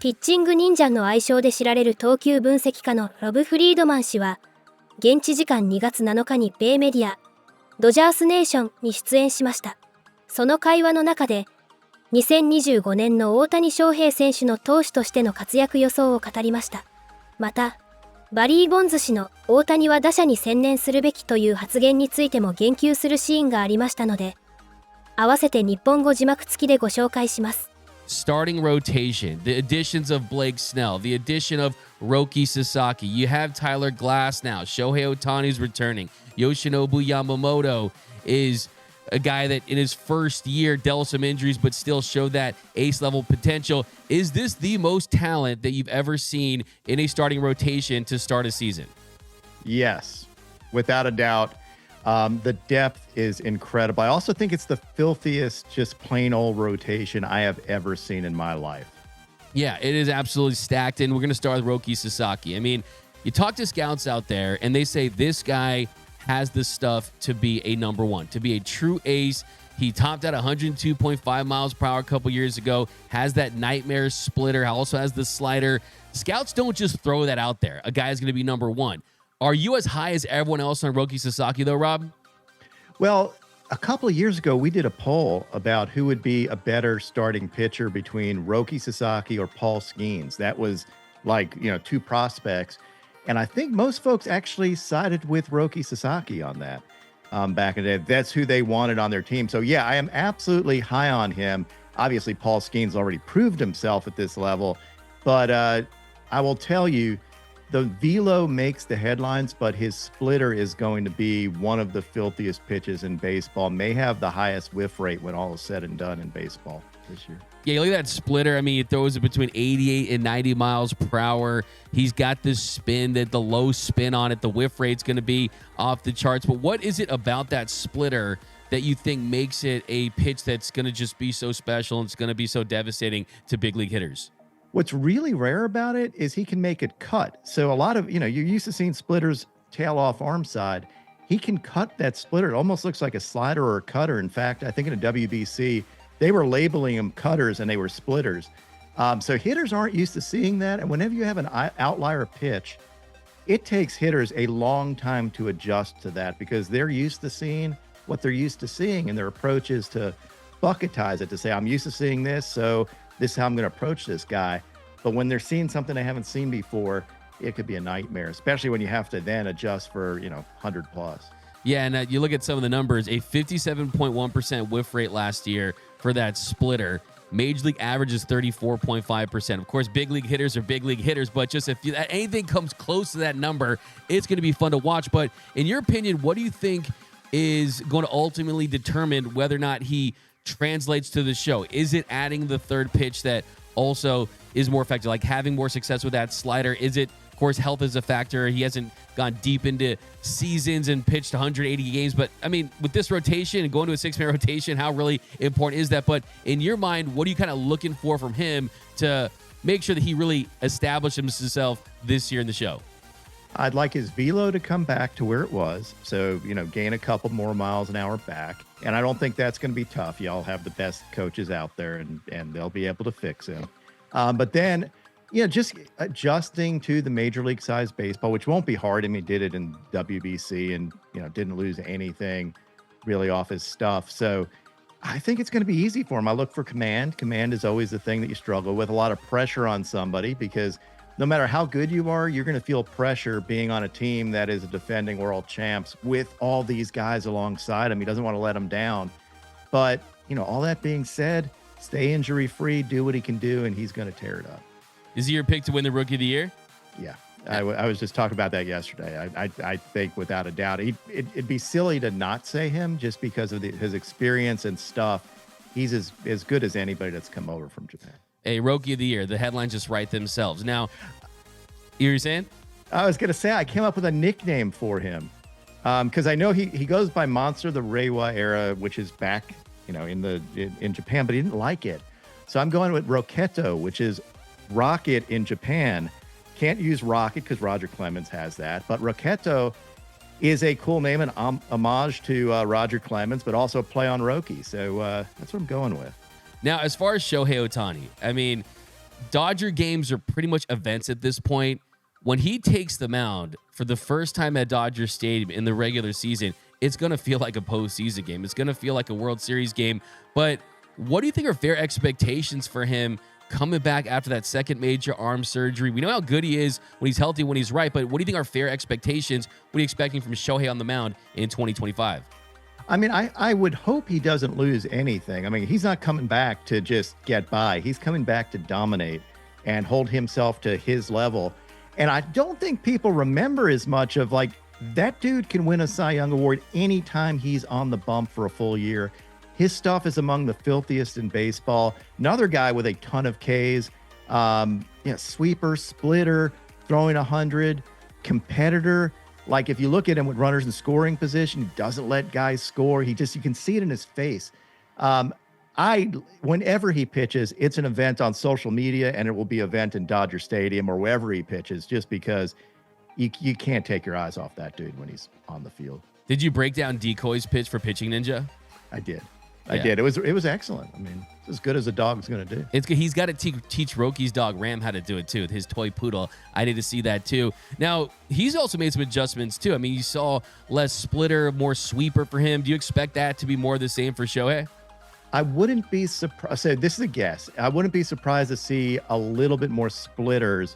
ピッチング忍者の愛称で知られる投球分析家のロブ・フリードマン氏は、現地時間2月7日に米メディア、ドジャースネーションに出演しました。その会話の中で、2025年の大谷翔平選手の投手としての活躍予想を語りました。また、バリー・ボンズ氏の大谷は打者に専念するべきという発言についても言及するシーンがありましたので、合わせて日本語字幕付きでご紹介します。Starting rotation, the additions of Blake Snell, the addition of Roki Sasaki. You have Tyler Glass now. Shohei Ohtani's returning. Yoshinobu Yamamoto is a guy that in his first year dealt some injuries but still showed that ace-level potential. Is this the most talent that you've ever seen in a starting rotation to start a season? Yes, without a doubt. The depth is incredible. I also think it's the filthiest, just plain old rotation I have ever seen in my life. Yeah, it is absolutely stacked, and we're going to start with Roki Sasaki. I mean, you talk to scouts out there, and they say this guy has the stuff to be a number one, to be a true ace. He topped at 102.5 miles per hour a couple years ago, has that nightmare splitter, also has the slider. Scouts don't just throw that out there. A guy is going to be number one. Are you as high as everyone else on Roki Sasaki, though, Rob? Well, a couple of years ago, we did a poll about who would be a better starting pitcher between Roki Sasaki or Paul Skeens. That was like, two prospects. And I think most folks actually sided with Roki Sasaki on that back in the day. That's who they wanted on their team. So, yeah, I am absolutely high on him. Obviously, Paul Skeens already proved himself at this level. But I will tell you, the velo makes the headlines, but his splitter is going to be one of the filthiest pitches in baseball. May have the highest whiff rate when all is said and done in baseball this year. Yeah, look at that splitter. I mean, he throws it between 88 and 90 miles per hour. He's got this spin, that the low spin on it. The whiff rate's going to be off the charts. But what is it about that splitter that you think makes it a pitch that's going to just be so special and it's going to be so devastating to big league hitters? What's really rare about it is he can make it cut. So a lot of, you're used to seeing splitters tail off arm side. He can cut that splitter. It almost looks like a slider or a cutter. In fact, I think in a WBC, they were labeling them cutters and they were splitters. So hitters aren't used to seeing that. And whenever you have an outlier pitch, it takes hitters a long time to adjust to that because they're used to seeing what they're used to seeing. And their approach is to bucketize it, to say, I'm used to seeing this, so this is how I'm going to approach this guy. But when they're seeing something they haven't seen before, it could be a nightmare, especially when you have to then adjust for, 100 plus. Yeah, and you look at some of the numbers, a 57.1% whiff rate last year for that splitter. Major league average is 34.5%. Of course, big league hitters are big league hitters, but just if anything comes close to that number, it's going to be fun to watch. But in your opinion, what do you think is going to ultimately determine whether or not he translates to the show? Is it adding the third pitch that also is more effective, like having more success with that slider? Is it, of course, health is a factor? He hasn't gone deep into seasons and pitched 180 games, but I mean, with this rotation and going to a 6-man rotation, how really important is that? But in your mind, what are you kind of looking for from him to make sure that he really establishes himself this year in the show? I'd like his velo to come back to where it was. So, gain a couple more miles an hour back. And I don't think that's going to be tough. Y'all have the best coaches out there and they'll be able to fix him. But then, just adjusting to the major league size baseball, which won't be hard. I mean, he did it in WBC and, didn't lose anything really off his stuff. So I think it's going to be easy for him. I look for command. Command is always the thing that you struggle with. A lot of pressure on somebody because no matter how good you are, you're going to feel pressure being on a team that is defending world champs with all these guys alongside him. He doesn't want to let them down. But, all that being said, stay injury-free, do what he can do, and he's going to tear it up. Is he your pick to win the Rookie of the Year? Yeah. I was just talking about that yesterday. I think without a doubt, it'd be silly to not say him just because of his experience and stuff. He's as good as anybody that's come over from Japan. A Rookie of the Year. The headlines just write themselves. Now, you were saying? I was going to say I came up with a nickname for him because I know he goes by Monster the Reiwa era, which is back, in Japan, but he didn't like it. So I'm going with Roketo, which is rocket in Japan. Can't use rocket because Roger Clemens has that, but Roketo is a cool name and homage to Roger Clemens, but also play on Roki. So that's what I'm going with. Now, as far as Shohei Ohtani, I mean, Dodger games are pretty much events at this point. When he takes the mound for the first time at Dodger Stadium in the regular season, it's going to feel like a postseason game. It's going to feel like a World Series game. But what do you think are fair expectations for him coming back after that second major arm surgery? We know how good he is when he's healthy, when he's right, but what do you think are fair expectations? What are you expecting from Shohei on the mound in 2025? I mean, I would hope he doesn't lose anything. I mean, he's not coming back to just get by. He's coming back to dominate and hold himself to his level. And I don't think people remember as much of like, that dude can win a Cy Young Award anytime he's on the bump for a full year. His stuff is among the filthiest in baseball. Another guy with a ton of Ks, sweeper, splitter, throwing 100, competitor. Like if you look at him with runners in scoring position, he doesn't let guys score. You can see it in his face. Whenever he pitches, it's an event on social media, and it will be an event in Dodger Stadium or wherever he pitches, just because you can't take your eyes off that dude when he's on the field. Did you break down Decoy's pitch for Pitching Ninja? I did. I did. It was excellent. I mean, it's as good as a dog's going to do. He's got to teach Roki's dog Ram how to do it too. His toy poodle. I need to see that too. Now, he's also made some adjustments too. I mean, you saw less splitter, more sweeper for him. Do you expect that to be more the same for Shohei? I wouldn't be surprised. So this is a guess. I wouldn't be surprised to see a little bit more splitters.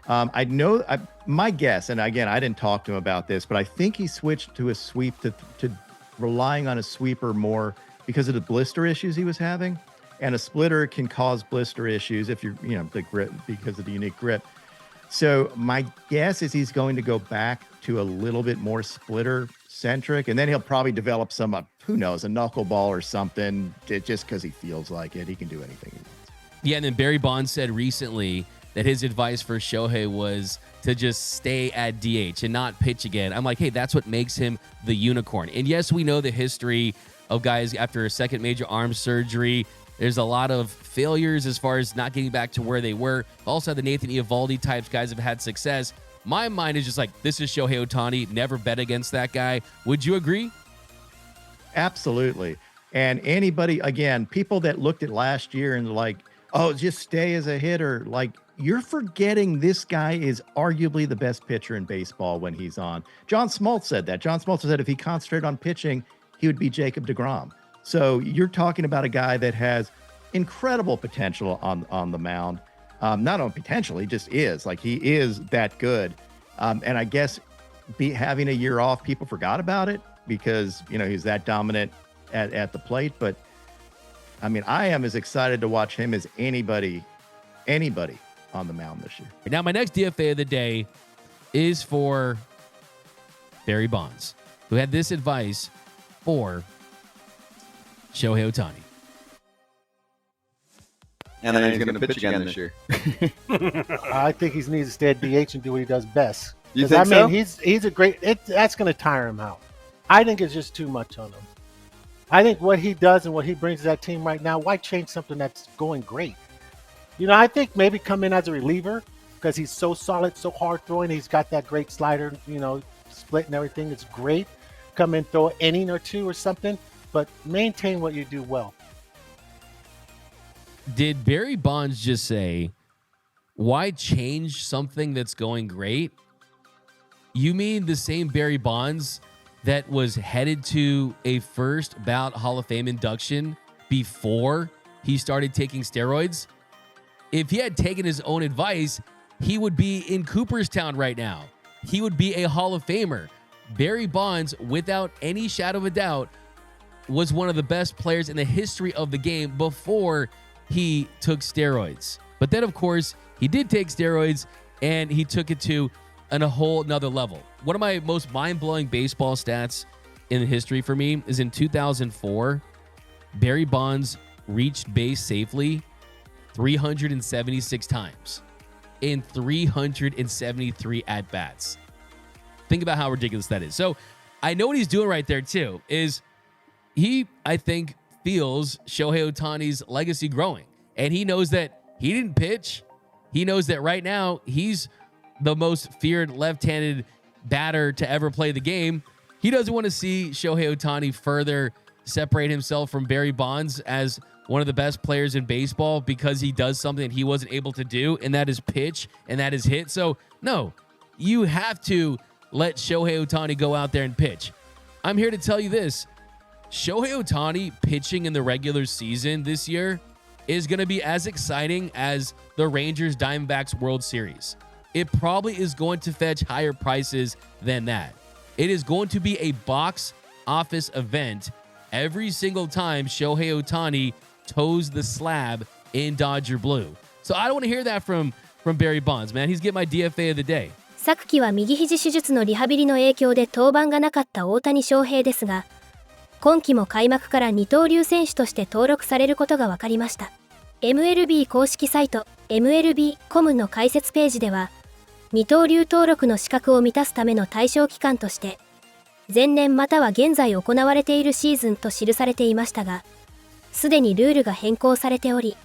My guess, and again, I didn't talk to him about this, but I think he switched to a sweep to relying on a sweeper more because of the blister issues he was having. And a splitter can cause blister issues if you're, the grip, because of the unique grip. So my guess is he's going to go back to a little bit more splitter centric, and then he'll probably develop some, who knows, a knuckleball or something, just because he feels like it. He can do anything he wants. Yeah, and then Barry Bonds said recently that his advice for Shohei was to just stay at DH and not pitch again. I'm like, hey, that's what makes him the unicorn. And yes, we know the history of guys after a second major arm surgery. There's a lot of failures as far as not getting back to where they were. Also, the Nathan Eovaldi types guys have had success. My mind is just like, this is Shohei Ohtani. Never bet against that guy. Would you agree? Absolutely. And anybody, again, people that looked at last year and like, oh, just stay as a hitter, like, you're forgetting this guy is arguably the best pitcher in baseball when he's on. John Smoltz said that. John Smoltz said if he concentrated on pitching, he would be Jacob deGrom. So you're talking about a guy that has incredible potential on the mound. Not only potential, he just is. Like, he is that good. And I guess having a year off, people forgot about it because, he's that dominant at the plate. But, I mean, I am as excited to watch him as anybody on the mound this year. Now, my next DFA of the day is for Barry Bonds, who had this advice for Shohei Ohtani. And then he's going to pitch again this year. I think he needs to stay at DH and do what he does best. You think so? He's a great. That's going to tire him out. I think it's just too much on him. I think what he does and what he brings to that team right now, why change something that's going great? I think maybe come in as a reliever because he's so solid, so hard throwing. He's got that great slider, split and everything. It's great. Come in, throw an inning or two or something, but maintain what you do well. Did Barry Bonds just say, why change something that's going great? You mean the same Barry Bonds that was headed to a first ballot Hall of Fame induction before he started taking steroids? If he had taken his own advice, he would be in Cooperstown right now. He would be a Hall of Famer. Barry Bonds, without any shadow of a doubt, was one of the best players in the history of the game before he took steroids. But then, of course, he did take steroids, and he took it to a whole nother level. One of my most mind-blowing baseball stats in history for me is in 2004, Barry Bonds reached base safely 376 times in 373 at-bats. Think about how ridiculous that is. So I know what he's doing right there, too, is he, I think, feels Shohei Ohtani's legacy growing. And he knows that he didn't pitch. He knows that right now he's the most feared left-handed batter to ever play the game. He doesn't want to see Shohei Ohtani further separate himself from Barry Bonds as one of the best players in baseball because he does something that he wasn't able to do, and that is pitch, and that is hit. So, no, you have to let Shohei Ohtani go out there and pitch. I'm here to tell you this. Shohei Ohtani pitching in the regular season this year is going to be as exciting as the Rangers Diamondbacks World Series. It probably is going to fetch higher prices than that. It is going to be a box office event every single time Shohei Ohtani toes the slab in Dodger blue. So I don't want to hear that from Barry Bonds, man. He's getting my DFA of the day. 昨季は右肘手術のリハビリの影響で登板がなかった大谷翔平ですが、今季も開幕から二刀流選手として登録されることが分かりました。MLB 公式サイト MLB.com の解説ページでは、二刀流登録の資格を満たすための対象期間として、前年または現在行われているシーズンと記されていましたが、すでにルールが変更されており、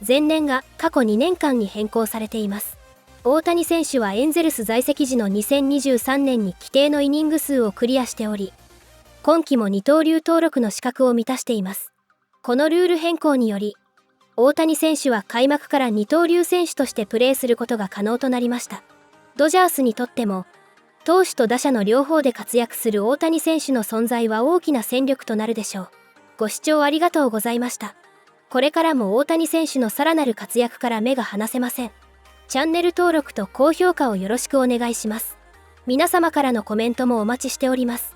前年が過去2年間に変更されています。大谷選手はエンゼルス在籍時の2023年に規定のイニング数をクリアしており、今季も二刀流登録の資格を満たしています。このルール変更により、大谷選手は開幕から二刀流選手としてプレーすることが可能となりました。ドジャースにとっても、投手と打者の両方で活躍する大谷選手の存在は大きな戦力となるでしょう。ご視聴ありがとうございました。これからも大谷選手のさらなる活躍から目が離せません。チャンネル登録と高評価をよろしくお願いします。皆様からのコメントもお待ちしております。